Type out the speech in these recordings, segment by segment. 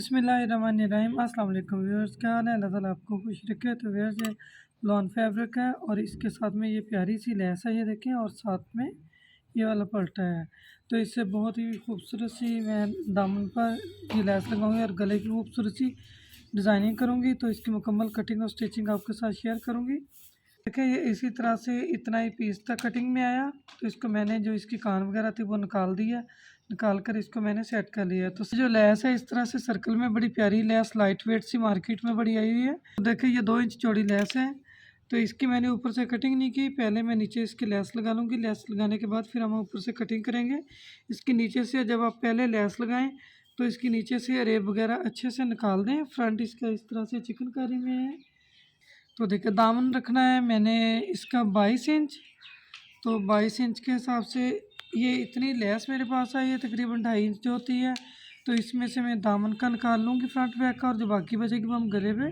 बिस्मिल्लाहिर्रहमानिर्रहीम। अस्सलाम वालेकुम व्यूअर्स, क्या हाल है? अल्लाह ताला आपको खुश रखे। तो व्यूअर्स, ये लॉन फैब्रिक है और इसके साथ में ये प्यारी सी लैस है, ये देखें, और साथ में ये वाला पल्टा है। तो इससे बहुत ही खूबसूरत सी मैं दामन पर ये लैस लगाऊंगी और गले की खूबसूरत सी डिज़ाइनिंग करूँगी। तो इसकी मुकम्मल कटिंग और स्टिचिंग आपके साथ शेयर करूँगी। देखिए, ये इसी तरह से इतना ही पीस तक कटिंग में आया। तो इसको मैंने जो इसकी कान वगैरह थी वो निकाल दी है। निकाल कर इसको मैंने सेट कर लिया है। तो जो लेस है इस तरह से सर्कल में बड़ी प्यारी लेस, लाइट वेट सी, मार्केट में बड़ी आई हुई है। तो देखिए, ये 2 इंच चौड़ी लेस है। तो इसकी मैंने ऊपर से कटिंग नहीं की, पहले मैं नीचे इसकी लेस लगा लूँगी। लेस लगाने के बाद फिर हम ऊपर से कटिंग करेंगे। इसके नीचे से जब आप पहले लेस लगाएं तो इसके नीचे से रेब वगैरह अच्छे से निकाल दें। फ्रंट इसका इस तरह से चिकनकारी में है। तो देखिए, दामन रखना है मैंने इसका 22 इंच। तो 22 इंच के हिसाब से ये इतनी लेस मेरे पास आई है, तकरीबन 2.5 इंच जो होती है। तो इसमें से मैं दामन का निकाल लूँगी फ्रंट बैक का, और जो बाकी बचेगी वो हम गले पे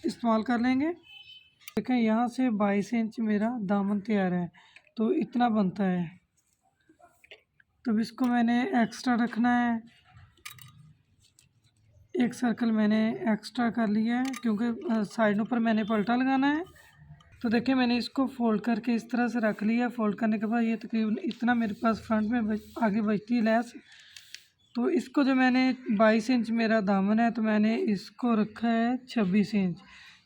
इस्तेमाल कर लेंगे। देखें, यहाँ से 22 इंच मेरा दामन तैयार है। तो इतना बनता है। तो इसको मैंने एक्स्ट्रा रखना है। एक सर्कल मैंने एक्स्ट्रा कर लिया है क्योंकि साइडों पर मैंने पलटा लगाना है। तो देखिए, मैंने इसको फ़ोल्ड करके इस तरह से रख लिया। फ़ोल्ड करने के बाद ये तकरीबन इतना मेरे पास फ्रंट में आगे बचती है लेस। तो इसको जो मैंने 22 इंच मेरा दामन है, तो मैंने इसको रखा है 26 इंच।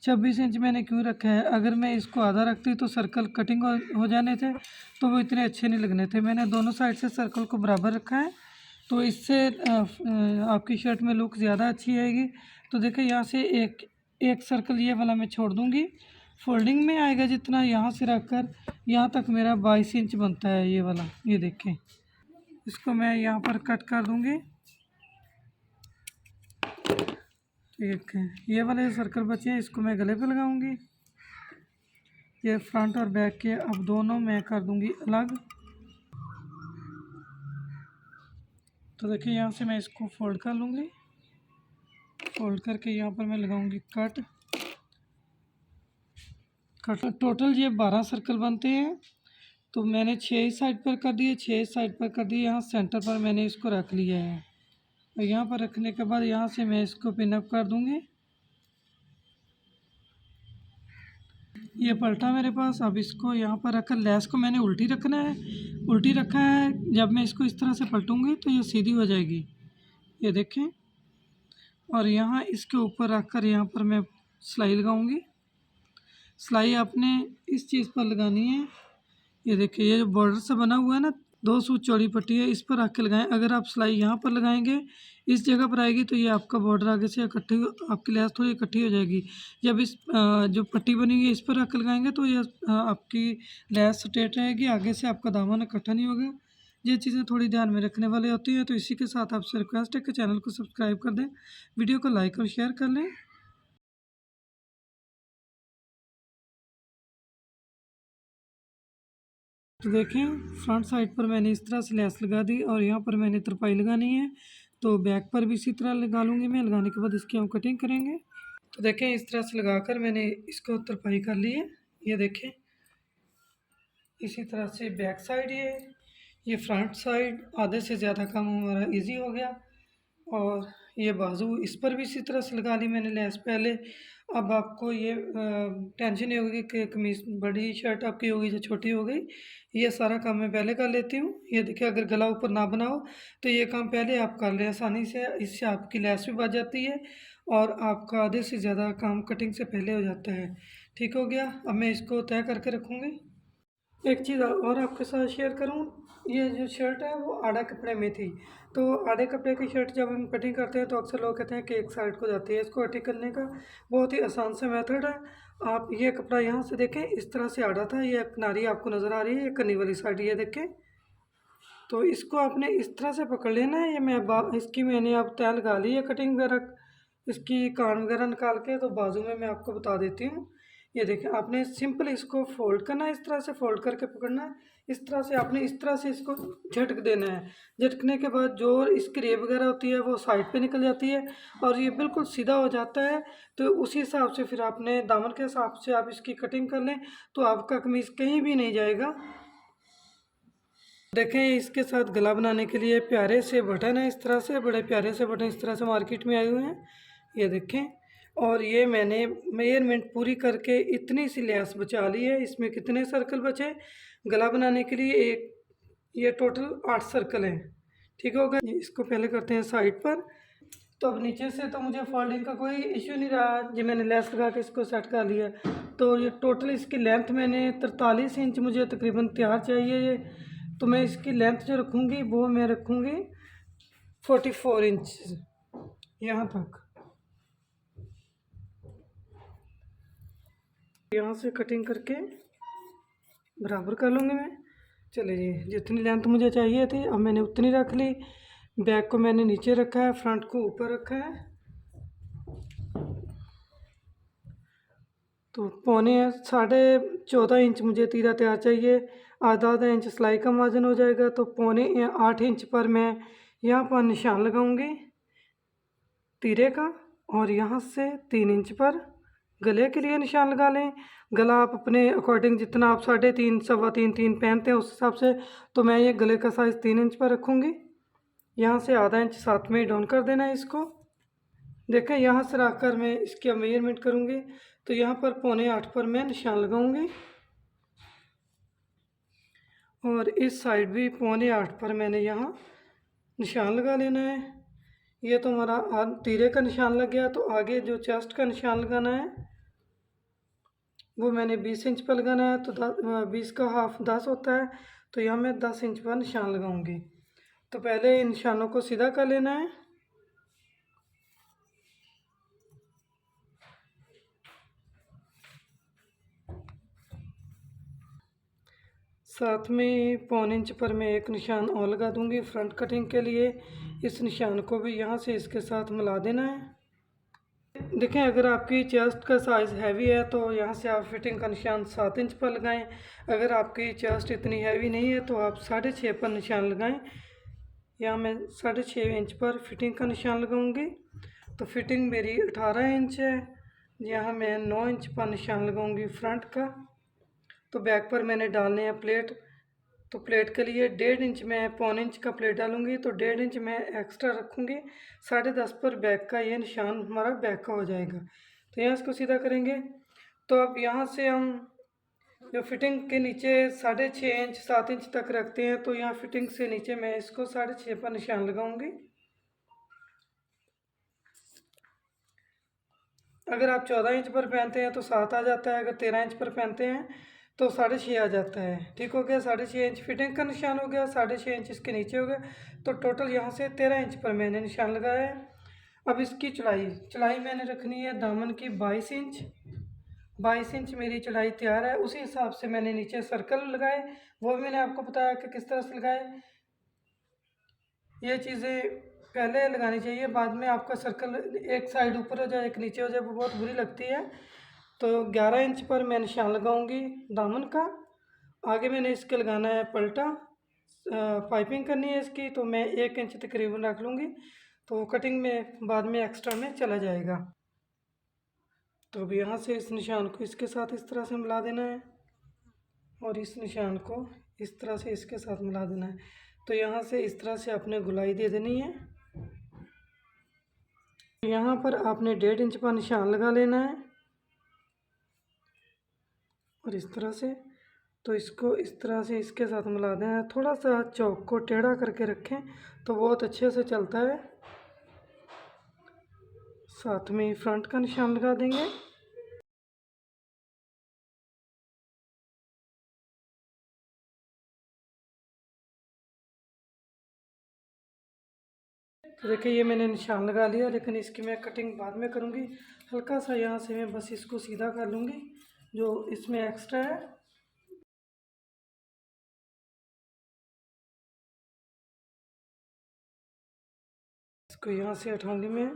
26 इंच मैंने क्यों रखा है? अगर मैं इसको आधा रखती तो सर्कल कटिंग हो जाने थे, तो वो इतने अच्छे नहीं लगने थे। मैंने दोनों साइड से सर्कल को बराबर रखा है। तो इससे आपकी शर्ट में लुक ज़्यादा अच्छी आएगी। तो देखिए, यहाँ से एक एक सर्कल ये वाला मैं छोड़ दूँगी। फोल्डिंग में आएगा जितना, यहाँ से रख कर यहाँ तक मेरा 22 इंच बनता है ये वाला। ये देखें, इसको मैं यहाँ पर कट कर दूँगी। ठीक है, ये वाले सर्कल बचे हैं, इसको मैं गले पे लगाऊंगी। ये फ्रंट और बैक के अब दोनों मैं कर दूँगी अलग। तो देखिए, यहाँ से मैं इसको फोल्ड कर लूँगी। फोल्ड करके यहाँ पर मैं लगाऊंगी कट। टोटल ये 12 सर्कल बनते हैं। तो मैंने 6 साइड पर कर दिए, 6 साइड पर कर दिए। यहाँ सेंटर पर मैंने इसको रख लिया है। और यहाँ पर रखने के बाद यहाँ से मैं इसको पिनअप कर दूँगी। ये पलटा मेरे पास। अब इसको यहाँ पर रखकर लेस को मैंने उल्टी रखना है। उल्टी रखा है। जब मैं इसको इस तरह से पलटूँगी तो ये सीधी हो जाएगी, ये देखें। और यहाँ इसके ऊपर रखकर यहाँ पर मैं सिलाई लगाऊंगी। सिलाई आपने इस चीज़ पर लगानी है। ये देखिए, ये जो बॉर्डर से बना हुआ है ना, 2 सूत चौड़ी पट्टी है, इस पर रख के लगाएं। अगर आप सिलाई यहाँ पर लगाएंगे, इस जगह पर आएगी, तो ये आपका बॉर्डर आगे से इकट्ठी, आपकी लेस थोड़ी इकट्ठी हो जाएगी। जब इस जो पट्टी बनी हुई है इस पर रख के लगाएंगे तो ये आपकी लेस स्ट्रेट रहेगी, आगे से आपका दामन इकट्ठा नहीं होगा। ये चीज़ें थोड़ी ध्यान में रखने वाली होती हैं। तो इसी के साथ आपसे रिक्वेस्ट है कि चैनल को सब्सक्राइब कर दें, वीडियो को लाइक और शेयर कर लें। तो देखें, फ्रंट साइड पर मैंने इस तरह से लेस लगा दी और यहाँ पर मैंने तरपाई लगानी है। तो बैक पर भी इसी तरह लगा लूँगी मैं। लगाने के बाद इसकी हम कटिंग करेंगे। तो देखें, इस तरह से लगाकर मैंने इसको तरपाई कर ली है। ये देखें, इसी तरह से बैक साइड ये फ्रंट साइड आधे से ज़्यादा काम हमारा इजी हो गया। और ये बाजू इस पर भी इसी तरह से लगा ली मैंने लेस पहले। अब आपको ये टेंशन नहीं होगी कि कमीज़ बड़ी शर्ट आपकी होगी या छोटी हो गई। ये सारा काम मैं पहले कर लेती हूँ। ये देखिए, अगर गला ऊपर ना बना हो तो ये काम पहले आप कर लें आसानी से। इससे आपकी लेस भी बच जाती है और आपका आधे से ज़्यादा काम कटिंग से पहले हो जाता है। ठीक हो गया। अब मैं इसको तय करके रखूँगी। एक चीज़ और आपके साथ शेयर करूँ, ये जो शर्ट है वो आड़ा कपड़े में थी। तो आधे कपड़े की शर्ट जब हम कटिंग करते हैं तो अक्सर लोग कहते हैं कि एक साइड को जाती है। इसको कटिंग करने का बहुत ही आसान सा मेथड है। आप ये कपड़ा यहाँ से देखें, इस तरह से आड़ा था, ये किनारी आपको नज़र आ रही है, ये कनी वाली साइड ये देखें। तो इसको आपने इस तरह से पकड़ लेना है। ये इसकी मैंने अब तय लगा ली है कटिंग वगैरह, इसकी कान वगैरह निकाल के। तो बाजू में मैं आपको बता देती हूँ। ये देखें, आपने सिंपल इसको फोल्ड करना है, इस तरह से फोल्ड करके पकड़ना है। इस तरह से आपने इस तरह से इसको झटक देना है। झटकने के बाद जो इसकी रेब वगैरह होती है वो साइड पे निकल जाती है और ये बिल्कुल सीधा हो जाता है। तो उसी हिसाब से फिर आपने दामन के हिसाब से आप इसकी कटिंग कर लें तो आपका कमीज़ कहीं भी नहीं जाएगा। देखें इसके साथ गला बनाने के लिए प्यारे से बटन है, इस तरह से बड़े प्यारे से बटन इस तरह से मार्केट में आए हुए हैं, ये देखें। और ये मैंने मेजरमेंट पूरी करके इतनी सी लेस बचा ली है। इसमें कितने सर्कल बचे गला बनाने के लिए? एक, ये टोटल 8 सर्कल हैं। ठीक होगा, इसको पहले करते हैं साइड पर। तो अब नीचे से तो मुझे फोल्डिंग का कोई इश्यू नहीं रहा, जो मैंने लेस लगा के इसको सेट कर लिया। तो ये टोटल इसकी लेंथ मैंने 43 इंच मुझे तकरीबन तैयार चाहिए ये। तो मैं इसकी लेंथ जो रखूँगी वो मैं रखूँगी 44 इंच यहाँ तक। यहाँ से कटिंग करके बराबर कर लूँगी मैं। चलिए जी, जितनी लेंथ मुझे चाहिए थी अब मैंने उतनी रख ली। बैक को मैंने नीचे रखा है, फ्रंट को ऊपर रखा है। तो 14.5 इंच मुझे तीरा तैयार चाहिए। आधा इंच सिलाई का मार्जिन हो जाएगा। तो 8 इंच पर मैं यहाँ पर निशान लगाऊंगी तीरे का, और यहाँ से 3 इंच पर गले के लिए निशान लगा लें। गला आप अपने अकॉर्डिंग जितना आप 3.5 3.25 3 पहनते हैं उस हिसाब से। तो मैं ये गले का साइज़ 3 इंच पर रखूँगी। यहाँ से आधा इंच साथ में डाउन कर देना है इसको। देखें यहाँ से रखकर मैं इसकी मेजरमेंट करूँगी। तो यहाँ पर 7.25 पर मैं निशान लगाऊंगी, और इस साइड भी 7.25 पर मैंने यहाँ निशान लगा लेना है। ये तो हमारा तीरे का निशान लग गया। तो आगे जो चेस्ट का निशान लगाना है वो मैंने 20 इंच पर लगाना है। तो 20 का हाफ 10 होता है। तो यहाँ मैं 10 इंच पर निशान लगाऊंगी। तो पहले इन निशानों को सीधा कर लेना है। साथ में 1.25 इंच पर मैं एक निशान और लगा दूंगी फ्रंट कटिंग के लिए। इस निशान को भी यहाँ से इसके साथ मिला देना है। देखें अगर आपकी चेस्ट का साइज़ हैवी है तो यहाँ से आप फिटिंग का निशान 7 इंच पर लगाएं। अगर आपकी चेस्ट इतनी हैवी नहीं है तो आप 6.5 पर निशान लगाएं। यहाँ मैं 6.5 इंच पर फिटिंग का निशान लगाऊंगी। तो फिटिंग मेरी 18 इंच है। यहाँ मैं 9 इंच पर निशान लगाऊंगी फ्रंट का। तो बैक पर मैंने डालने हैं प्लेट। तो प्लेट के लिए 1.5 इंच मैं 1.25 इंच का प्लेट डालूंगी। तो 1.5 इंच मैं एक्स्ट्रा रखूंगी। 10.5 पर बैक का ये निशान हमारा बैक का हो जाएगा। तो यहाँ इसको सीधा करेंगे। तो अब यहाँ से हम जो फिटिंग के नीचे 6.5 इंच 7 इंच तक रखते हैं, तो यहाँ फिटिंग से नीचे मैं इसको 6.5 पर निशान लगाऊंगी। अगर आप 14 इंच पर पहनते हैं तो 7 आ जाता है। अगर 13 इंच पर पहनते हैं तो 6.5 आ जाता है। ठीक हो गया, 6.5 इंच फिटिंग का निशान हो गया, 6.5 इंच इसके नीचे हो गया। तो टोटल यहाँ से 13 इंच पर मैंने निशान लगाया है। अब इसकी चौड़ाई मैंने रखनी है दामन की 22 इंच। 22 इंच मेरी चौड़ाई तैयार है। उसी हिसाब से मैंने नीचे सर्कल लगाए, वो भी मैंने आपको बताया कि किस तरह से लगाए। ये चीज़ें पहले लगानी चाहिए, बाद में आपका सर्कल एक साइड ऊपर हो जाए एक नीचे हो जाए वो बहुत बुरी लगती है। तो 11 इंच पर मैं निशान लगाऊंगी दामन का। आगे मैंने इसके लगाना है पलटा, पाइपिंग करनी है इसकी। तो मैं 1 इंच तकरीबन रख लूँगी। तो कटिंग में बाद में एक्स्ट्रा में चला जाएगा। तो अब यहाँ से इस निशान को इसके साथ इस तरह से मिला देना है, और इस निशान को इस तरह से इसके साथ मिला देना है। तो यहाँ से इस तरह से आपने गुलाई दे देनी है। यहाँ पर आपने 1.5 इंच पर निशान लगा लेना है, और इस तरह से। तो इसको इस तरह से इसके साथ मिला देना है। थोड़ा सा चौक को टेढ़ा करके रखें तो बहुत अच्छे से चलता है। साथ में फ्रंट का निशान लगा देंगे। तो देखिए ये मैंने निशान लगा लिया, लेकिन इसकी मैं कटिंग बाद में करूँगी। हल्का सा यहाँ से मैं बस इसको सीधा कर लूँगी जो इसमें एक्स्ट्रा है। इसको यहाँ से हटाऊँगी मैं,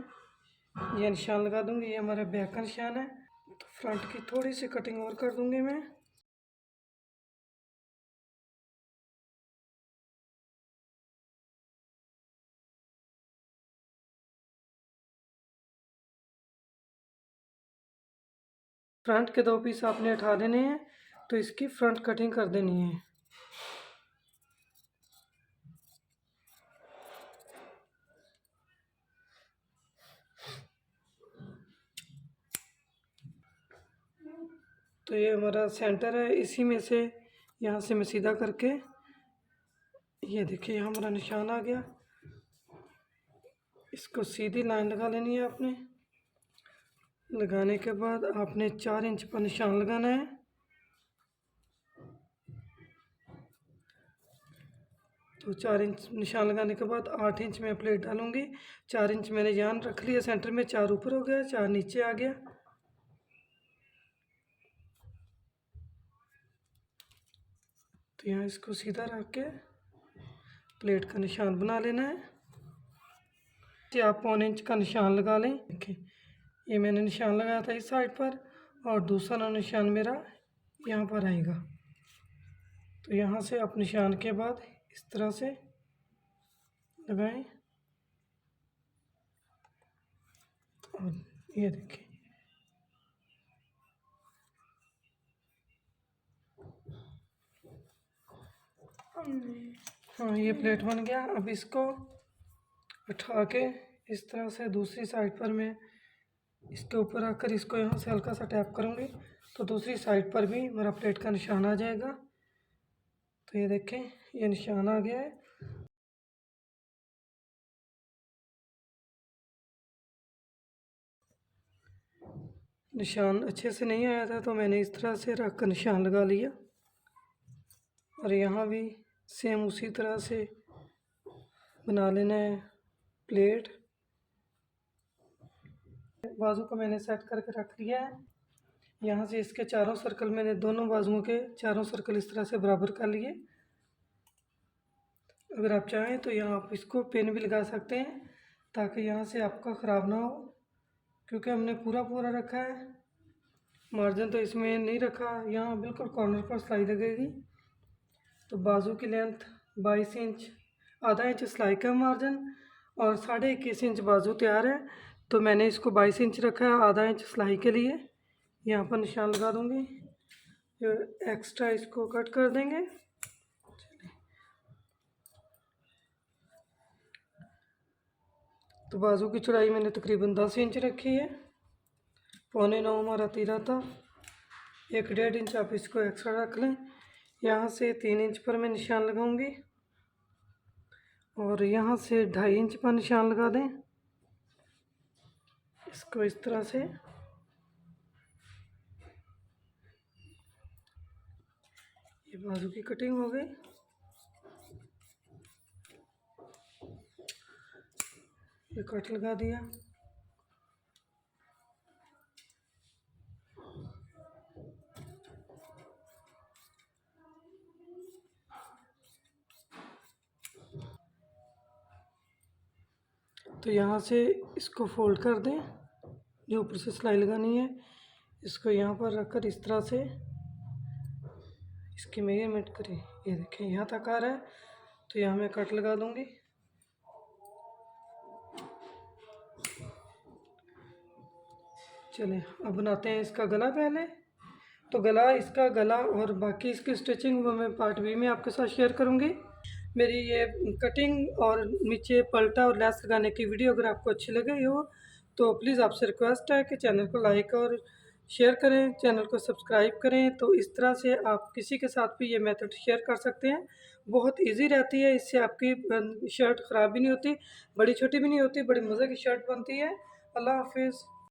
ये निशान लगा दूँगी। ये हमारा बैक का निशान है। तो फ्रंट की थोड़ी सी कटिंग और कर दूँगी मैं। फ्रंट के 2 पीस आपने उठा देने हैं। तो इसकी फ्रंट कटिंग कर देनी है। तो ये हमारा सेंटर है, इसी में से यहाँ से मैं सीधा करके, ये देखिए यहाँ हमारा निशान आ गया। इसको सीधी लाइन लगा लेनी है आपने। लगाने के बाद आपने 4 इंच पर निशान लगाना है। तो 4 इंच निशान लगाने के बाद 8 इंच में प्लेट डालूंगी। 4 इंच मैंने यहाँ रख लिया सेंटर में, 4 ऊपर हो गया, 4 नीचे आ गया। तो यहाँ इसको सीधा रख के प्लेट का निशान बना लेना है। तो आप 1 इंच का निशान लगा लें। देखिए ये मैंने निशान लगाया था इस साइड पर, और दूसरा निशान मेरा यहाँ पर आएगा। तो यहाँ से आप निशान के बाद इस तरह से लगाएं, और ये देखिए हाँ ये प्लेट बन गया। अब इसको उठा के इस तरह से दूसरी साइड पर मैं इसके ऊपर आकर इसको यहाँ से हल्का सा टैप करूँगी, तो दूसरी साइड पर भी मेरा प्लेट का निशान आ जाएगा। तो ये देखें ये निशान आ गया है। निशान अच्छे से नहीं आया था तो मैंने इस तरह से रख कर निशान लगा लिया, और यहाँ भी सेम उसी तरह से बना लेना है प्लेट। बाजू को मैंने सेट करके रख लिया है। यहाँ से इसके चारों सर्कल मैंने दोनों बाजुओं के चारों सर्कल इस तरह से बराबर कर लिए। अगर आप चाहें तो यहाँ आप इसको पेन भी लगा सकते हैं, ताकि यहाँ से आपका ख़राब ना हो, क्योंकि हमने पूरा पूरा रखा है। मार्जिन तो इसमें नहीं रखा, यहाँ बिल्कुल कॉर्नर पर सिलाई लगेगी। तो बाजू की लेंथ 22 इंच, आधा इंच सिलाई का मार्जिन और 21.5 इंच बाजू तैयार है। तो मैंने इसको 22 इंच रखा है आधा इंच सिलाई के लिए। यहाँ पर निशान लगा दूँगी, जो एक्स्ट्रा इसको कट कर देंगे। तो बाजू की चौड़ाई मैंने तकरीबन 10 इंच रखी है। 8.25 हमारा तीरा था, 1.5 इंच आप इसको एक्स्ट्रा रख लें। यहाँ से 3 इंच पर मैं निशान लगाऊंगी, और यहाँ से 2.5 इंच पर निशान लगा दें। इसको इस तरह से ये बाजू की कटिंग हो गई। ये कट लगा दिया। तो यहाँ से इसको फोल्ड कर दें, जो ऊपर से सिलाई लगानी है इसको यहाँ पर रखकर इस तरह से इसकी मेजरमेंट करें। ये देखें यहाँ तक आ रहा है, तो यहाँ मैं कट लगा दूँगी। चलिए अब बनाते हैं इसका गला। पहले तो इसका गला और बाकी इसकी स्टिचिंग वो मैं पार्ट बी में आपके साथ शेयर करूँगी। मेरी ये कटिंग और नीचे पलटा और लेस लगाने की वीडियो अगर आपको अच्छी लगी हो तो प्लीज़ आपसे रिक्वेस्ट है कि चैनल को लाइक और शेयर करें, चैनल को सब्सक्राइब करें। तो इस तरह से आप किसी के साथ भी ये मेथड शेयर कर सकते हैं। बहुत इजी रहती है, इससे आपकी शर्ट ख़राब भी नहीं होती, बड़ी छोटी भी नहीं होती, बड़ी मज़े की शर्ट बनती है। अल्लाह हाफिज़।